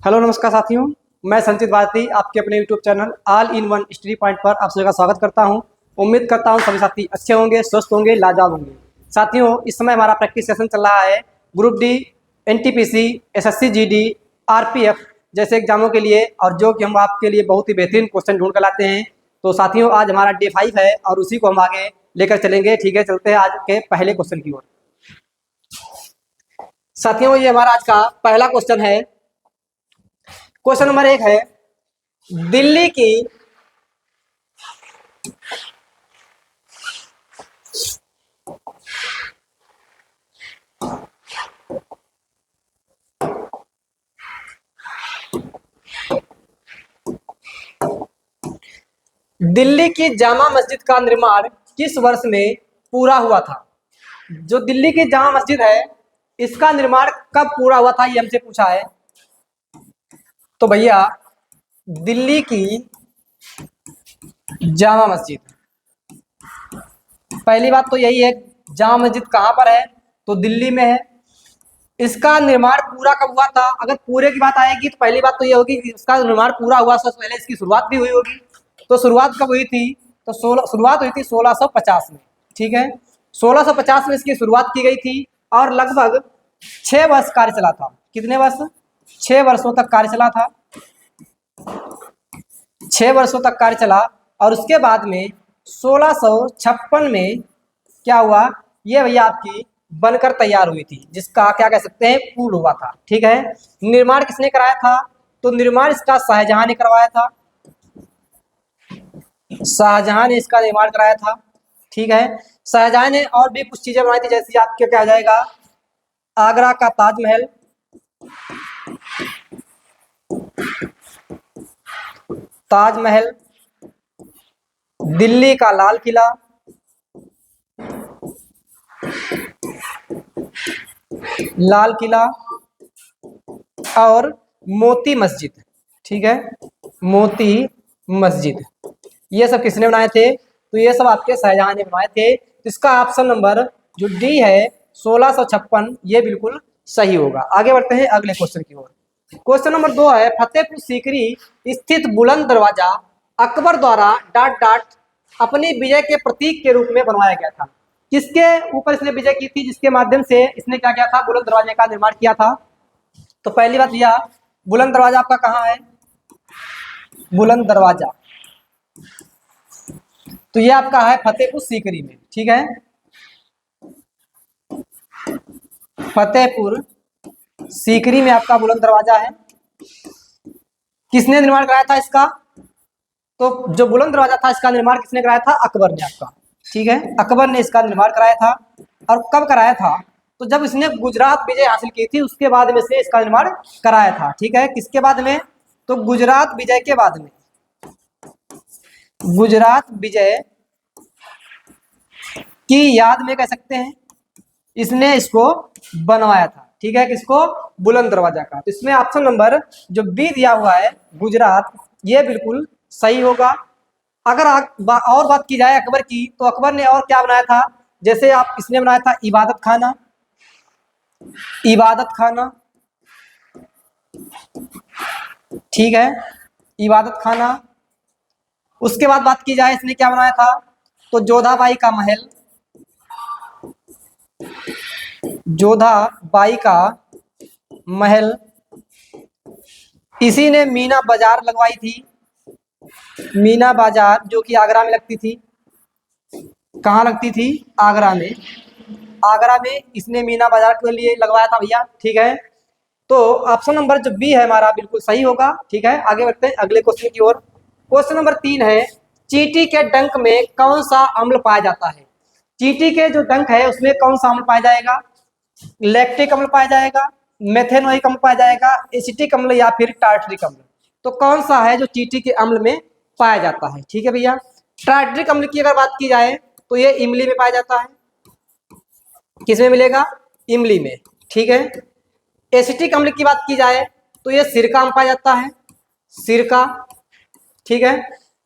Hello नमस्कार साथियों, मैं संचित भारती आपके अपने YouTube channel all in one study point पर आप सभी का स्वागत करता हूं। उम्मीद करता हूं सभी साथी अच्छे होंगे, स्वस्थ होंगे, लाजवाब होंगे। साथियों, इस समय हमारा प्रैक्टिस सेशन चल रहा है group D, NTPC, SSC GD, RPF जैसे एग्जामों के लिए, और जो कि हम आपके लिए बहुत ही बेहतरीन क्वेश्चन ढूंढ कर लाते हैं। तो साथियों, आज हमारा डे 5 है और उसी को हम आगे लेकर चलेंगे। ठीक है, चलते हैं आज के पहले क्वेश्चन की ओर। साथियों, ये हमारा आज का पहला क्वेश्चन है। क्वेश्चन नंबर 1 है, दिल्ली की दिल्ली की जामा मस्जिद का निर्माण किस वर्ष में पूरा हुआ था? जो दिल्ली की जामा मस्जिद है, इसका निर्माण कब पूरा हुआ था, ये हमसे पूछा है। तो भैया, दिल्ली की जामा मस्जिद, पहली बात तो यही है, जामा मस्जिद कहाँ पर है? तो दिल्ली में है। इसका निर्माण पूरा कब हुआ था? अगर पूरे की बात आएगी तो पहली बात तो ये होगी कि इसका निर्माण पूरा हुआ, सबसे पहले इसकी शुरुआत भी हुई होगी। तो शुरुआत कब हुई थी? तो शुरुआत हुई थी 1650 में। ठीक है, 1650 में इसकी शुरुआत की गई थी और लगभग 6 वर्ष कार्य चला था। कितने वर्ष? 6 वर्षों तक कार्य चला था। 6 वर्षों तक कार्य चला और उसके बाद में 1656 में क्या हुआ? ये भैया आपकी बनकर तैयार हुई थी, जिसका क्या कह सकते हैं, पुल हुआ था। ठीक है, निर्माण किसने कराया था? तो निर्माण इसका शाहजहां ने करवाया था। शाहजहां ने इसका निर्माण कराया था। ठीक है, शाहजहां ने और भी कुछ चीजें बनाई थी, जैसे आपके क्या जाएगा, आगरा का ताजमहल, ताजमहल, दिल्ली का लाल किला, लाल किला और मोती मस्जिद। ठीक है, मोती मस्जिद, ये सब किसने बनाए थे? तो ये सब आपके शाहजहां ने बनाए थे। तो इसका ऑप्शन नंबर जो डी है 1656, ये बिल्कुल सही होगा। आगे बढ़ते हैं अगले क्वेश्चन की ओर। क्वेश्चन नंबर 2 है, फतेहपुर सीकरी स्थित बुलंद दरवाजा अकबर द्वारा डॉट डॉट अपनी विजय के प्रतीक के रूप में बनवाया गया था। किसके ऊपर इसने विजय की थी, जिसके माध्यम से इसने क्या किया था? बुलंद दरवाजे का निर्माण किया था। तो पहली बात भैया, बुलंद दरवाजा आपका कहाँ है? बुलंद दरवाजा तो ये आपका है फतेहपुर सीकरी में। ठीक है, फतेहपुर सीकरी में आपका बुलंद दरवाजा है। किसने निर्माण कराया था इसका? तो जो बुलंद दरवाजा था, इसका निर्माण किसने कराया था? अकबर ने आपका। ठीक है, अकबर ने इसका निर्माण कराया था। और कब कराया था? तो जब इसने गुजरात विजय हासिल की थी, उसके बाद में से इसका निर्माण कराया था। ठीक है, किसके बाद में? तो गुजरात विजय के बाद में, गुजरात विजय की याद में कह सकते हैं, इसने इसको बनवाया था। ठीक है, किसको? बुलंद दरवाजा का। तो इसमें ऑप्शन नंबर जो बी दिया हुआ है, गुजरात, ये बिल्कुल सही होगा। अगर और बात की जाए अकबर की, तो अकबर ने और क्या बनाया था? जैसे आप, इसने बनाया था इबादत खाना, इबादत खाना। ठीक है, इबादत खाना। उसके बाद बात की जाए, इसने क्या बनाया था? तो जोधाबाई का महल, जोधाबाई का महल। इसी ने मीना बाजार लगवाई थी, मीना बाजार, जो कि आगरा में लगती थी। कहाँ लगती थी? आगरा में। आगरा में इसने मीना बाजार के लिए लगवाया था भैया। ठीक है, तो ऑप्शन नंबर जो बी है हमारा बिल्कुल सही होगा। ठीक है, आगे बढ़ते हैं अगले क्वेश्चन की ओर। क्वेश्चन नंबर 3 है, चींटी के डंक में कौन सा अम्ल पाया जाता है? चींटी के जो डंक है, उसमें कौन सा अम्ल पाया जाएगा? लैक्टिक अम्ल पाया जाएगा, मेथेनोइक अम्ल पाया जाएगा, एसिटिक अम्ल या फिर टार्टरिक अम्ल? तो कौन सा है जो चींटी के अम्ल में पाया जाता है? ठीक है भैया, टार्टरिक अम्ल की अगर बात की जाए तो ये इमली में पाया जाता है। किसमें मिलेगा? इमली में। ठीक है, एसिटिक अम्ल की बात की जाए तो ये सिरका में पाया जाता है, सिरका। ठीक है,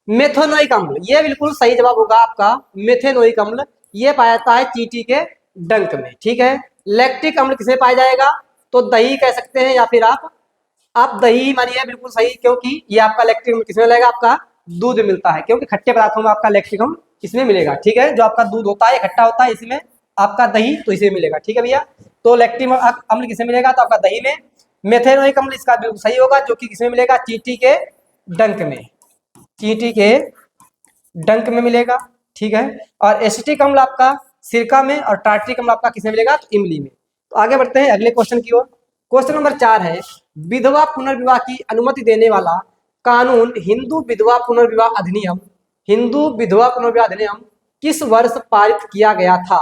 मेथेनोइक अम्ल, ये बिल्कुल सही जवाब होगा आपका, मेथेनोइक अम्ल, ये पाया जाता है चींटी के डंक में। ठीक है, लैक्टिक अम्ल किसे पाया जाएगा? तो दही कह सकते हैं या फिर आप आप दही मानिए बिल्कुल सही, क्योंकि ये आपका लैक्टिक अम्ल किसमें मिलेगा, आपका दूध में मिलता है, क्योंकि खट्टे पदार्थों में आपका लैक्टिक अम्ल किसमें मिलेगा, ठीक है, जो आपका दूध होता है खट्टा होता है, इसमें आपका दही तो इसे मिलेगा, ठीक है भैया। तो लैक्टिक अम्ल किसमें मिलेगा, तो आपका दही में। मेथेनोइक अम्ल इसका बिल्कुल सही होगा, जो कि किसमें मिलेगा, चींटी के डंक में, चींटी के डंक में मिलेगा, ठीक है। और एसिटिक अम्ल आपका सिरका में, और टार्ट्रिक अम्ल आपका किसमें मिलेगा, तो इमली में। तो आगे बढ़ते हैं अगले क्वेश्चन की ओर। क्वेश्चन नंबर 4 है, विधवा पुनर्विवाह की अनुमति देने वाला कानून हिंदू विधवा पुनर्विवाह अधिनियम, हिंदू विधवा पुनर्विवाह अधिनियम किस वर्ष पारित किया गया था?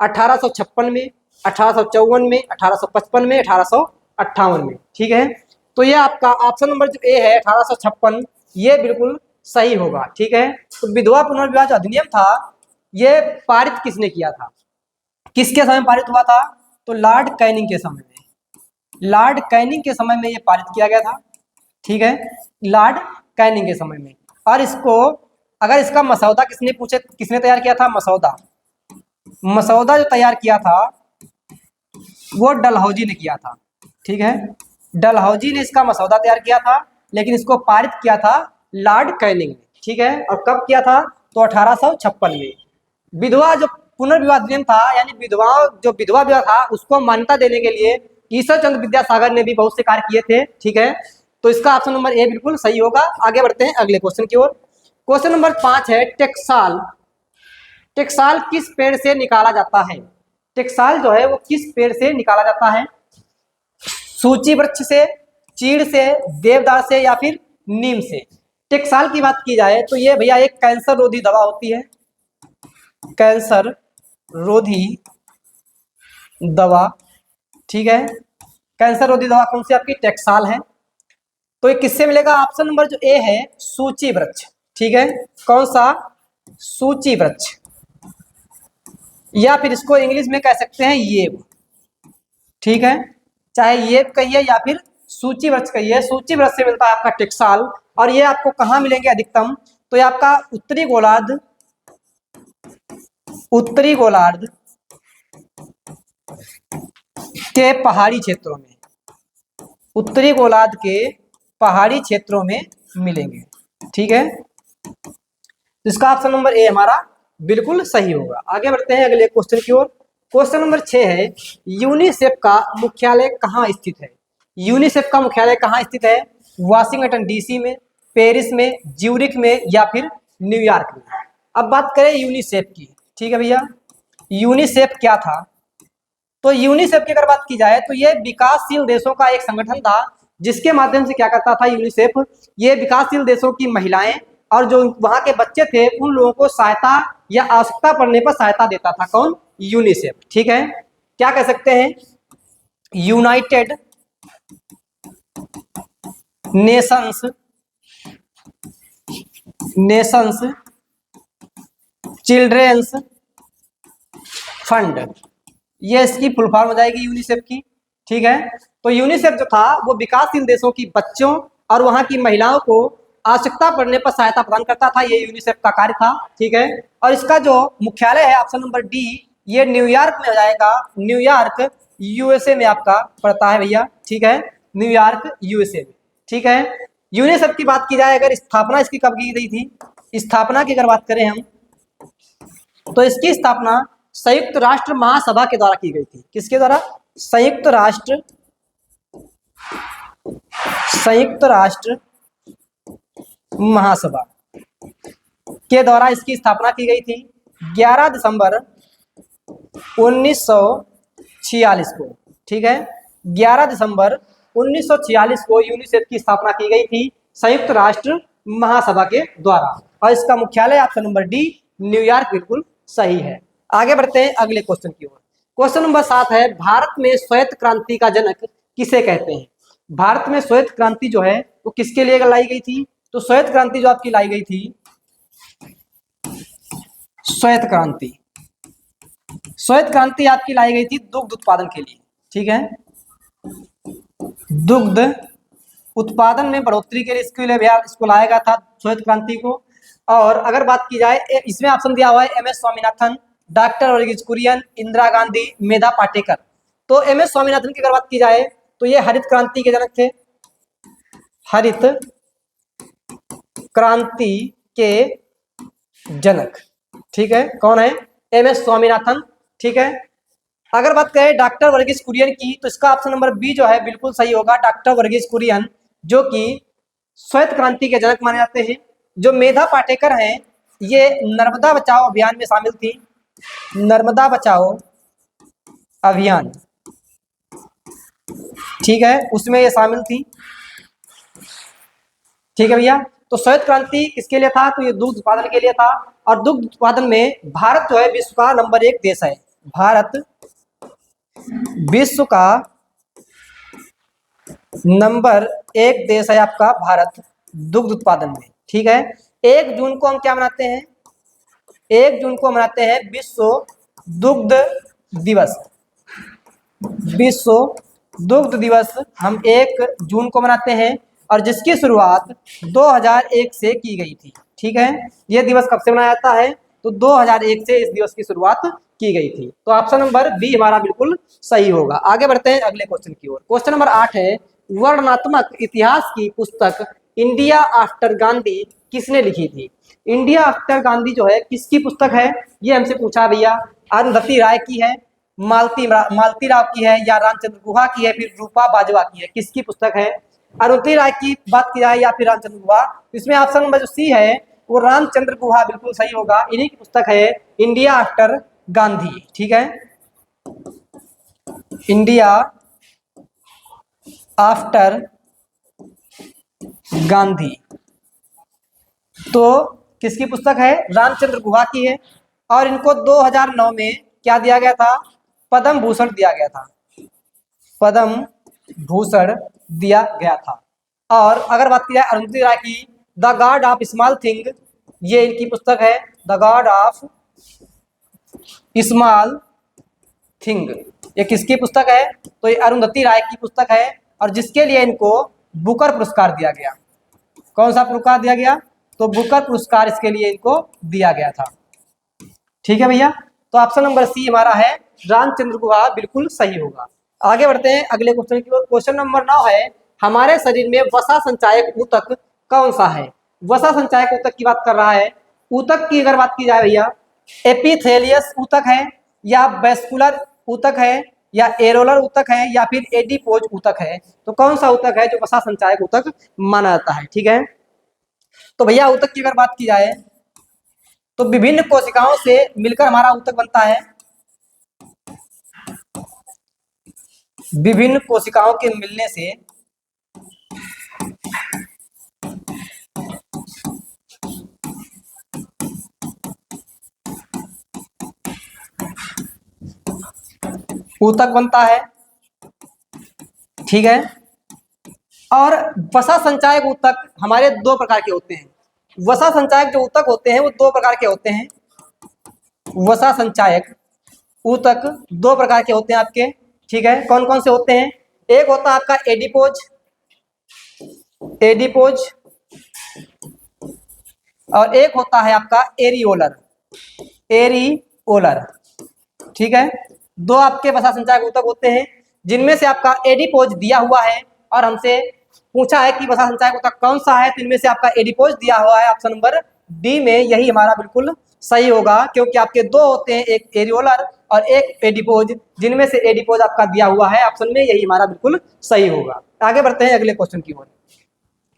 1856 में, 1854 में, 1855 में, 1858 में, ठीक है। तो ये आपका ऑप्शन नंबर जो ए है 1856, ये बिल्कुल सही होगा, ठीक है। तो विधवा पुनर्विवाह जो अधिनियम था, ये पारित किसने किया था, किसके समय पारित हुआ था, तो लॉर्ड कैनिंग के समय में, लॉर्ड कैनिंग के समय में ये पारित किया गया था, ठीक है, लॉर्ड कैनिंग के समय में। और इसको अगर इसका मसौदा किसने पूछे, किसने तैयार किया था, मसौदा, मसौदा जो तैयार किया था वो डलहौजी ने किया था, ठीक है, डलहौजी ने इसका मसौदा तैयार किया था, लेकिन इसको पारित किया था लॉर्ड कैनिंग ने, ठीक है। और कब किया था, तो 1856 में। विधवा जो पुनर्विवाह अधिनियम था, यानी विधवाओं जो विधवा विवाह था उसको मान्यता देने के लिए ईश्वर चंद्र विद्यासागर ने भी बहुत से कार्य किए थे, ठीक है। तो इसका ऑप्शन नंबर ए बिल्कुल सही होगा। आगे बढ़ते हैं अगले क्वेश्चन की ओर। क्वेश्चन नंबर 5 है, टेक्साल, टेक्साल किस पेड़ से निकाला जाता है? टेक्साल जो है वो किस पेड़ से निकाला जाता है? सूची वृक्ष से, चीड़ से, देवदार से, या फिर नीम से? टेक्साल की बात की जाए तो ये भैया एक कैंसर रोधी दवा होती है, कैंसर रोधी दवा, ठीक है। कैंसर रोधी दवा कौन सी आपकी, टेक्साल है। तो ये किससे मिलेगा, ऑप्शन नंबर जो ए है सूची वृक्ष, ठीक है। कौन सा, सूची वृक्ष, या फिर इसको इंग्लिश में कह सकते हैं येव, ठीक है, चाहे येव कहिए या फिर सूची वृक्ष कहिए, सूची वृक्ष से मिलता है आपका टेक्साल। और ये आपको कहाँ मिलेंगे अधिकतम, तो ये आपका उत्तरी गोलार्ध, उत्तरी गोलार्ध के पहाड़ी क्षेत्रों में, उत्तरी गोलार्ध के पहाड़ी क्षेत्रों में मिलेंगे, ठीक है। इसका ऑप्शन नंबर ए हमारा बिल्कुल सही होगा। आगे बढ़ते हैं अगले क्वेश्चन की ओर। क्वेश्चन नंबर 6 है, यूनिसेफ का मुख्यालय कहाँ स्थित है? यूनिसेफ का मुख्यालय कहाँ स्थित है? वाशिंगटन डीसी में, पेरिस में, ज्यूरिख में, या फिर न्यूयॉर्क में? अब बात करें यूनिसेफ की, ठीक है भैया। यूनिसेफ क्या था, तो यूनिसेफ की अगर बात की जाए तो ये विकासशील देशों का एक संगठन था, जिसके माध्यम से क्या करता था यूनिसेफ, ये विकासशील देशों की महिलाएं और जो वहां के बच्चे थे उन लोगों को सहायता या आवश्यकता पड़ने पर सहायता देता था, कौन, यूनिसेफ, ठीक है। क्या कह सकते हैं, United Nations, Nations Children's Fund, ये इसकी फुल फॉर्म हो जाएगी यूनिसेफ की, ठीक है। तो यूनिसेफ जो था वो विकासशील देशों की बच्चों और वहां की महिलाओं को आवश्यकता पड़ने पर सहायता प्रदान करता था, ये यूनिसेफ का कार्य था, ठीक है। और इसका जो मुख्यालय है ऑप्शन नंबर डी, ये न्यूयॉर्क में हो जाएगा, न्यूयॉर्क यूएसए में आपका पड़ता है भैया, ठीक है, न्यूयॉर्क यूएसए में, ठीक है। यूनिसेफ की बात की जाए, अगर स्थापना इसकी कब की गई थी, स्थापना की अगर बात करें हम, तो इसकी स्थापना संयुक्त राष्ट्र महासभा के द्वारा की गई थी। किसके द्वारा, संयुक्त राष्ट्र महासभा के द्वारा इसकी स्थापना की गई थी 11 दिसंबर 1946 को, ठीक है। 11 दिसंबर 1946 को यूनिसेफ की स्थापना की गई थी संयुक्त राष्ट्र महासभा के द्वारा, और इसका मुख्यालय ऑप्शन नंबर डी, न्यूयॉर्क बिल्कुल सही है। आगे बढ़ते हैं अगले क्वेश्चन की ओर। क्वेश्चन नंबर 7 है, भारत में श्वेत क्रांति का जनक किसे कहते हैं? भारत में श्वेत क्रांति जो है वो किसके लिए लाई गई थी, तो श्वेत क्रांति जो आपकी लाई गई थी, श्वेत क्रांति, श्वेत क्रांति आपकी लाई गई थी दुग्ध उत्पादन के लिए, ठीक है, दुग्ध उत्पादन में बढ़ोतरी के लिए इसके लिए इसको लाया गया था श्वेत क्रांति को। और अगर बात की जाए, इसमें ऑप्शन दिया हुआ है M S Swaminathan, doctor Verghese Kurien, Indira Gandhi, Medha Patkar. तो एम एस स्वामीनाथन की अगर बात की जाए तो ये हरित क्रांति के जनक थे, हरित क्रांति के जनक, ठीक है, कौन है? एम.एस. स्वामीनाथन, ठीक है। अगर बात करें डॉक्टर वर्गीस कुरियन की, तो इसका ऑप्शन नंबर बी जो है बिल्कुल सही होगा, डॉक्टर वर्गीस कुरियन, जो कि श्वेत क्रांति के जनक माने जाते हैं। जो मेधा पाटेकर हैं, ये नर्मदा बचाओ अभियान में शामिल थी, नर्मदा बचाओ अभियान, ठीक है, उसमें ये शामिल थी, ठीक है भैया। तो श्वेत क्रांति किसके लिए था? तो ये दुग्ध उत्पादन के लिए था। और दुग्ध उत्पादन में भारत जो है विश्व का नंबर 1 देश है। भारत विश्व का नंबर 1 देश है आपका भारत दुग्ध उत्पादन में, ठीक है। 1 जून को हम क्या मनाते हैं? 1 जून को मनाते हैं विश्व दुग्ध दिवस। विश्व दुग्ध दिवस हम 1 जून को मनाते हैं, और जिसकी शुरुआत 2001 से की गई थी, ठीक है। यह दिवस कब से मनाया जाता है? तो 2001 से इस दिवस की शुरुआत की गई थी। तो ऑप्शन नंबर बी हमारा बिल्कुल सही होगा। आगे बढ़ते हैं अगले क्वेश्चन की ओर। क्वेश्चन नंबर 8 है, वर्णनात्मक इतिहास की पुस्तक इंडिया आफ्टर गांधी किसने लिखी थी? इंडिया आफ्टर गांधी जो है किसकी पुस्तक है? ये हमसे पूछा भैया। अरुंधति राय की है, मालती राव की है, या रामचंद्र गुहा की है, फिर रूपा बाजवा की है? किसकी पुस्तक है? अरुंधति राय की बात की जाए या फिर रामचंद्र गुहा? इसमें ऑप्शन नंबर जो सी है वो रामचंद्र गुहा बिल्कुल सही होगा। इन्हीं की पुस्तक है इंडिया आफ्टर गांधी, ठीक है, इंडिया आफ्टर गांधी। तो किसकी पुस्तक है? रामचंद्र गुहा की है। और इनको 2009 में क्या दिया गया था? पद्म भूषण दिया गया था, पद्म भूषण दिया गया था। और अगर बात की जाए अरुंधति राय की, the God of small thing, ये इनकी पुस्तक है, the God of small thing. ये किसकी पुस्तक है? तो ये अरुंधति राय की पुस्तक है, और जिसके लिए इनको बुकर पुरस्कार दिया गया। कौन सा पुरस्कार दिया गया? तो बुकर पुरस्कार इसके लिए इनको दिया गया था, ठीक है भैया। तो ऑप्शन नंबर सी हमारा है रामचंद्र गुहा बिल्कुल सही होगा। आगे बढ़ते हैं अगले क्वेश्चन की ओर। क्वेश्चन नंबर 9 है, हमारे शरीर में वसा संचायक ऊतक कौन सा है? वसा संचायक ऊतक की बात कर रहा है। ऊतक की अगर बात की जाए भैया, एपिथेलियस ऊतक है, या वेस्कुलर ऊतक है, या एरोलर ऊतक है, या फिर एडिपोज ऊतक है? तो कौन सा ऊतक है जो वसा संचायक ऊतक माना जाता है, ठीक है। तो भैया ऊतक की अगर बात की जाए तो विभिन्न कोशिकाओं से मिलकर हमारा ऊतक बनता है। विभिन्न कोशिकाओं के मिलने से ऊतक बनता है, ठीक है। और वसा संचायक ऊतक हमारे 2 प्रकार के होते हैं। वसा संचायक जो ऊतक होते हैं वो 2 प्रकार के होते हैं। वसा संचायक ऊतक 2 प्रकार के होते हैं आपके, ठीक है। कौन कौन से होते हैं? एक होता है आपका एडिपोज, एडिपोज, और एक होता है आपका एरियोलर, एरियोलर, ठीक है। 2 आपके वसा संचायक ऊतक होते हैं, जिनमें से आपका एडिपोज दिया हुआ है, और हमसे पूछा है कि वसा संचायक ऊतक कौन सा है, तो इनमें से आपका एडिपोज दिया हुआ है। ऑप्शन नंबर डी में यही हमारा बिल्कुल सही होगा, क्योंकि आपके 2 होते हैं, एक एरियोलर और एक एडिपोज, जिनमें से एडिपोज आपका दिया हुआ है। ऑप्शन में यही हमारा बिल्कुल सही होगा। आगे बढ़ते हैं अगले क्वेश्चन की ओर।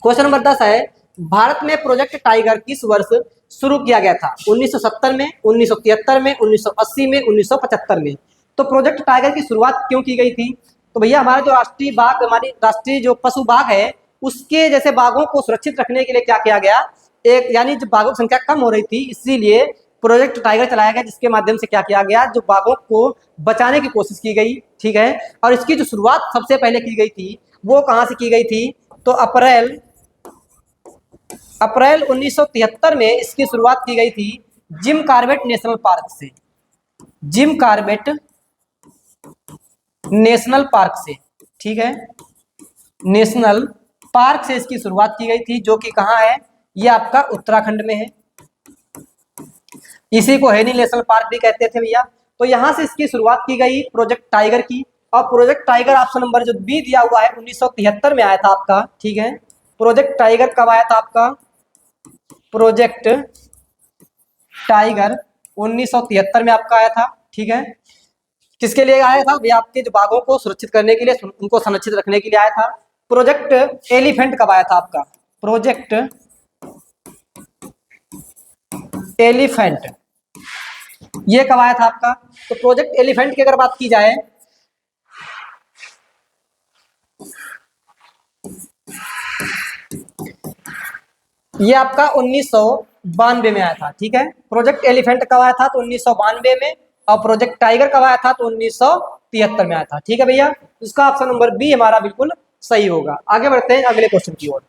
क्वेश्चन नंबर 10 है, भारत में प्रोजेक्ट टाइगर किस वर्ष शुरू किया गया था? 1970 में, 1973 में, 1980 में, 1975 में? तो प्रोजेक्ट टाइगर की शुरुआत क्यों की गई थी? तो भैया हमारा जो राष्ट्रीय बाघ, हमारी राष्ट्रीय जो पशु बाघ है, उसके जैसे बाघों को सुरक्षित रखने के लिए क्या किया गया, एक यानी जो बाघों की संख्या कम हो रही थी, इसीलिए प्रोजेक्ट टाइगर चलाया गया, जिसके माध्यम से क्या किया गया, जो बाघों को बचाने की कोशिश की गई, ठीक है। और इसकी जो शुरुआत सबसे पहले की गई थी वो कहाँ से की गई थी? तो अप्रैल 1973 में इसकी शुरुआत की गई थी जिम कॉर्बेट नेशनल पार्क से, जिम कॉर्बेट नेशनल पार्क से, ठीक है, नेशनल पार्क से इसकी शुरुआत की गई थी, जो कि कहाँ है? ये आपका उत्तराखंड में है। इसी को हैनी नेशनल पार्क भी कहते थे भैया। तो यहाँ से इसकी शुरुआत की गई प्रोजेक्ट टाइगर की, और प्रोजेक्ट टाइगर ऑप्शन नंबर जो बी दिया हुआ है 1973 में आया था आपका, ठीक है, प्रोजेक्ट टाइगर कब आया था आपका? प्रोजेक्ट टाइगर 1973 में आपका आया था। ठीक है, किसके लिए आया था? ये आपके जो बाघों को सुरक्षित करने के लिए, उनको संरक्षित रखने के लिए आया था। प्रोजेक्ट एलिफेंट कब आया था आपका? प्रोजेक्ट एलिफेंट ये कब आया था आपका? तो प्रोजेक्ट एलिफेंट की अगर बात की जाए, ये आपका 1992 में आया था। ठीक है, प्रोजेक्ट एलिफेंट कब आया था? तो 1992 में। और प्रोजेक्ट टाइगर कब आया था? तो 1973 में आया था। ठीक है भैया, इसका ऑप्शन नंबर बी हमारा बिल्कुल सही होगा। आगे बढ़ते हैं अगले क्वेश्चन की ओर।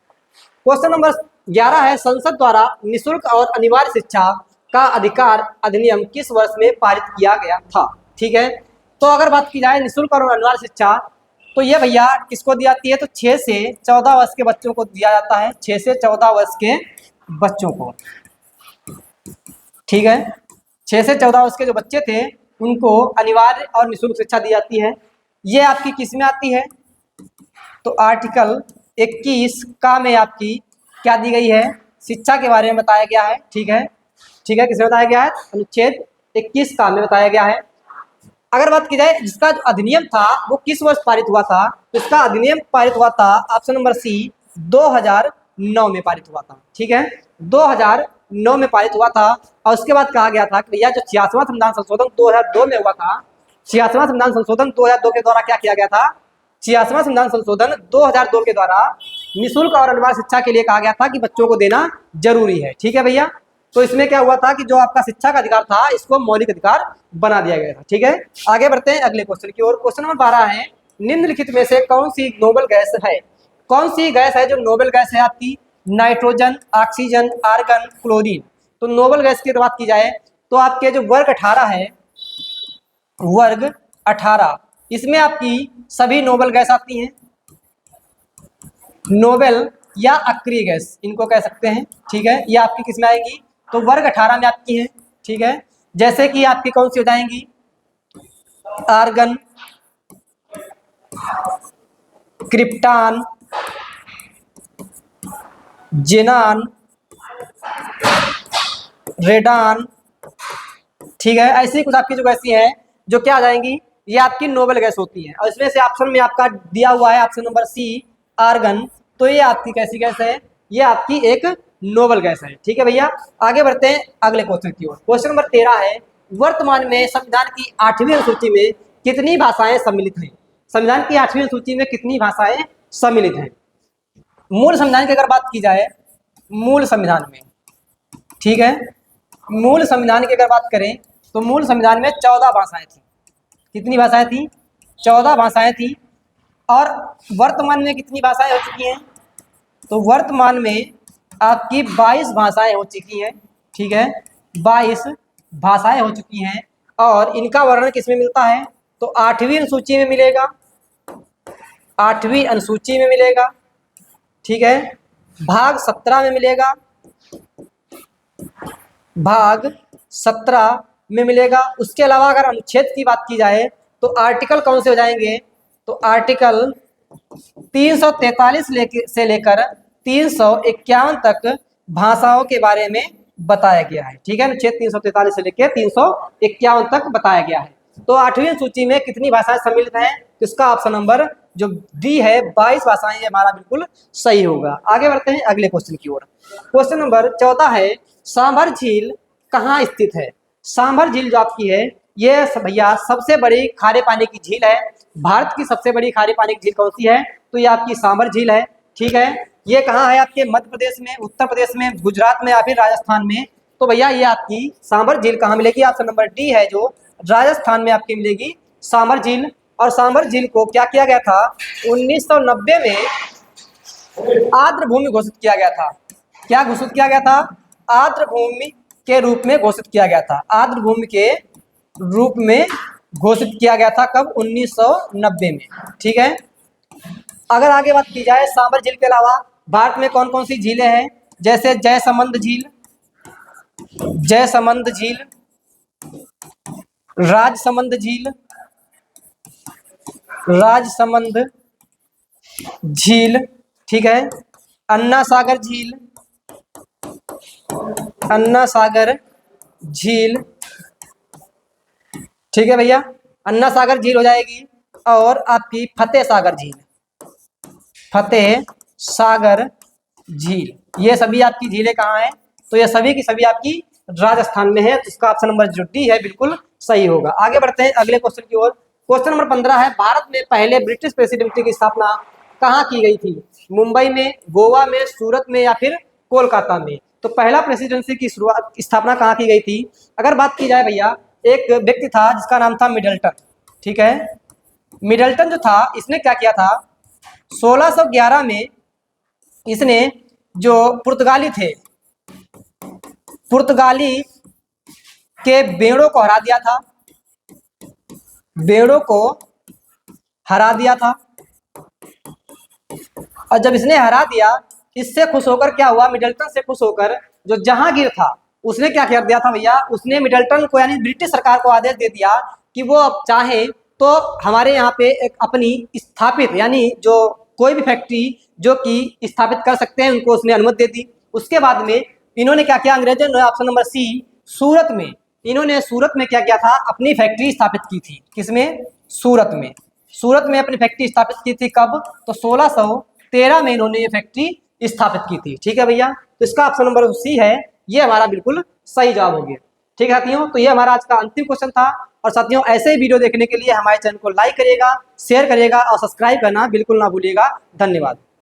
क्वेश्चन नंबर 11 है, संसद द्वारा निःशुल्क और अनिवार्य शिक्षा का अधिकार अधिनियम किस वर्ष में पारित किया गया था? ठीक है, तो अगर बात की जाए निःशुल्क और अनिवार्य शिक्षा, तो ये भैया किसको दी जाती है? तो 6 से 14 वर्ष के बच्चों को दिया जाता है। 6 से 14 वर्ष के बच्चों को। ठीक है, 6 से 14 वर्ष के जो बच्चे थे उनको अनिवार्य और निःशुल्क शिक्षा दी जाती है। ये आपकी किस में आती है? तो आर्टिकल 21 का में आपकी क्या दी गई है? शिक्षा के बारे में बताया गया है। ठीक है, ठीक है, किसमें बताया गया है? अनुच्छेद 21 का में बताया गया है। अगर बात की जाए जिसका जो अधिनियम था वो किस वर्ष पारित हुआ था? इसका अधिनियम पारित हुआ था ऑप्शन नंबर सी 2009 में पारित हुआ था। ठीक है, 2009 में पारित हुआ था। और उसके बाद कहा गया था कि भैया जो 86वां संविधान संशोधन 2002 में हुआ था, 86वां संविधान संशोधन 2002 के द्वारा क्या किया गया था? 86वां संविधान संशोधन 2002 के द्वारा निःशुल्क और अनिवार्य शिक्षा के लिए कहा गया था कि बच्चों को देना जरूरी है। ठीक है भैया, तो इसमें क्या हुआ था कि जो आपका शिक्षा का अधिकार था इसको मौलिक अधिकार बना दिया गया था। ठीक है, आगे बढ़ते हैं अगले क्वेश्चन की ओर। क्वेश्चन नंबर 12 है, निम्नलिखित में से कौन सी नोबेल गैस है? कौन सी गैस है जो नोबेल गैस है आपकी? Nitrogen, oxygen, argon, chlorine. तो नोबेल गैस की बात की जाए तो आपके जो वर्ग 18 है, वर्ग 18, इसमें आपकी सभी नोबेल गैस आती हैं। नोबेल या अक्रिय गैस इनको कह सकते हैं। ठीक है, ये आपकी किस में आएंगी? तो वर्ग 18 में आपकी है। ठीक है, जैसे कि आपकी कौन सी हो जाएंगी? Argon, krypton, जेनान, radon. ठीक है, ऐसी कुछ आपकी जो गैसी हैं जो क्या आ जाएंगी? ये आपकी नोबेल गैस होती है। और इसमें से ऑप्शन में आपका दिया हुआ है ऑप्शन नंबर सी आर्गन। तो ये आपकी कैसी गैस है? ये आपकी एक नोबेल गैस है। ठीक है भैया, आगे बढ़ते हैं अगले क्वेश्चन की ओर। क्वेश्चन नंबर 13 है, वर्तमान में संविधान की 8वीं अनुसूची में कितनी भाषाएं सम्मिलित हैं? संविधान की 8वीं अनुसूची में कितनी भाषाएं सम्मिलित हैं? मूल संविधान की अगर बात की जाए, मूल संविधान में, ठीक है, मूल संविधान की अगर बात करें तो मूल संविधान में 14 भाषाएं थी। कितनी भाषाएं थी? 14 भाषाएं थी। और वर्तमान में कितनी भाषाएं हो चुकी हैं? तो वर्तमान में आपकी 22 भाषाएं हो चुकी हैं। ठीक है, 22 भाषाएं हो चुकी हैं। और इनका वर्णन किसमें मिलता है? तो 8वीं अनुसूची में मिलेगा। 8वीं अनुसूची में मिलेगा। ठीक है, भाग 17 में मिलेगा। भाग 17 में मिलेगा। उसके अलावा अगर अनुच्छेद की बात की जाए तो आर्टिकल कौन से हो जाएंगे? तो आर्टिकल 343 से लेकर 351 तक भाषाओं के बारे में बताया गया है। ठीक है, अनुच्छेद 343 से लेकर 351 तक बताया गया है। तो 8वीं सूची में कितनी भाषाएं सम्मिलित हैं? इसका ऑप्शन नंबर जो डी है 22 भाषाएं, हमारा बिल्कुल सही होगा। आगे बढ़ते हैं अगले क्वेश्चन की ओर। क्वेश्चन नंबर 14 है, सांभर झील कहाँ स्थित है? सांभर झील जो आपकी है ये भैया सबसे बड़ी खारे पानी की झील है। भारत की सबसे बड़ी खारे पानी की झील कौन सी है? तो ये आपकी सांभर झील है। ठीक है, ये कहाँ है? आपके मध्य प्रदेश में, उत्तर प्रदेश में, गुजरात में या फिर राजस्थान में। तो भैया ये आपकी सांभर झील कहाँ मिलेगी? ऑप्शन नंबर डी है जो राजस्थान में आपकी मिलेगी सांभर झील। और सांभर झील को क्या किया गया था? 1990 में आर्द्र भूमि घोषित किया गया था। क्या घोषित किया गया था? आर्द्र भूमि के रूप में घोषित किया गया था। आर्द्र भूमि के रूप में घोषित किया गया था कब? 1990 में। ठीक है, अगर आगे बात की जाए सांभर झील के अलावा भारत में कौन कौन सी झीलें हैं? जैसे जयसमंद झील, जयसमंद झील, राजसमंद झील, राजसमंद झील। ठीक है, अन्ना सागर झील, अन्ना सागर झील, ठीक है भैया, अन्ना सागर झील हो जाएगी। और आपकी फतेह सागर झील, फतेह सागर झील, ये सभी आपकी झीलें कहाँ हैं? तो ये सभी की सभी आपकी राजस्थान में है। तो इसका ऑप्शन नंबर जो डी है बिल्कुल सही होगा। आगे बढ़ते हैं अगले क्वेश्चन की ओर। क्वेश्चन नंबर 15 है, भारत में पहले ब्रिटिश प्रेसिडेंसी की स्थापना कहाँ की गई थी? मुंबई में, गोवा में, सूरत में या फिर कोलकाता में? तो पहला प्रेसिडेंसी की शुरुआत स्थापना कहाँ की गई थी? अगर बात की जाए भैया, एक व्यक्ति था जिसका नाम था मिडल्टन, ठीक है। मिडल्टन जो था इसने क्या किया था, 1611 में इसने जो पुर्तगाली थे, पुर्तगाली के बेड़ों को हरा दिया था, बेड़ों को हरा दिया था। और जब इसने हरा दिया, इससे खुश होकर क्या हुआ, मिडल्टन से खुश होकर जो जहांगीर था उसने क्या कर दिया था भैया, उसने मिडल्टन को यानी ब्रिटिश सरकार को आदेश दे दिया कि वो अब चाहे तो हमारे यहाँ पे एक अपनी स्थापित यानी जो कोई भी फैक्ट्री जो कि स्थापित कर सकते हैं उनको उसने अनुमति दे दी। उसके बाद में इन्होंने क्या किया, अंग्रेजों ने ऑप्शन नंबर सी सूरत में, इन्होंने सूरत में क्या किया था, अपनी फैक्ट्री स्थापित की थी। किसमें? सूरत में। सूरत में अपनी फैक्ट्री स्थापित की थी कब? तो 1613 में इन्होंने ये फैक्ट्री स्थापित की थी। ठीक है भैया, तो इसका ऑप्शन नंबर सी है, ये हमारा बिल्कुल सही जवाब हो गया। ठीक है साथियों, तो ये हमारा आज का अंतिम क्वेश्चन था। और साथियों ऐसे ही वीडियो देखने के लिए हमारे चैनल को लाइक करिएगा, शेयर करिएगा और सब्सक्राइब करना बिल्कुल ना भूलिएगा। धन्यवाद।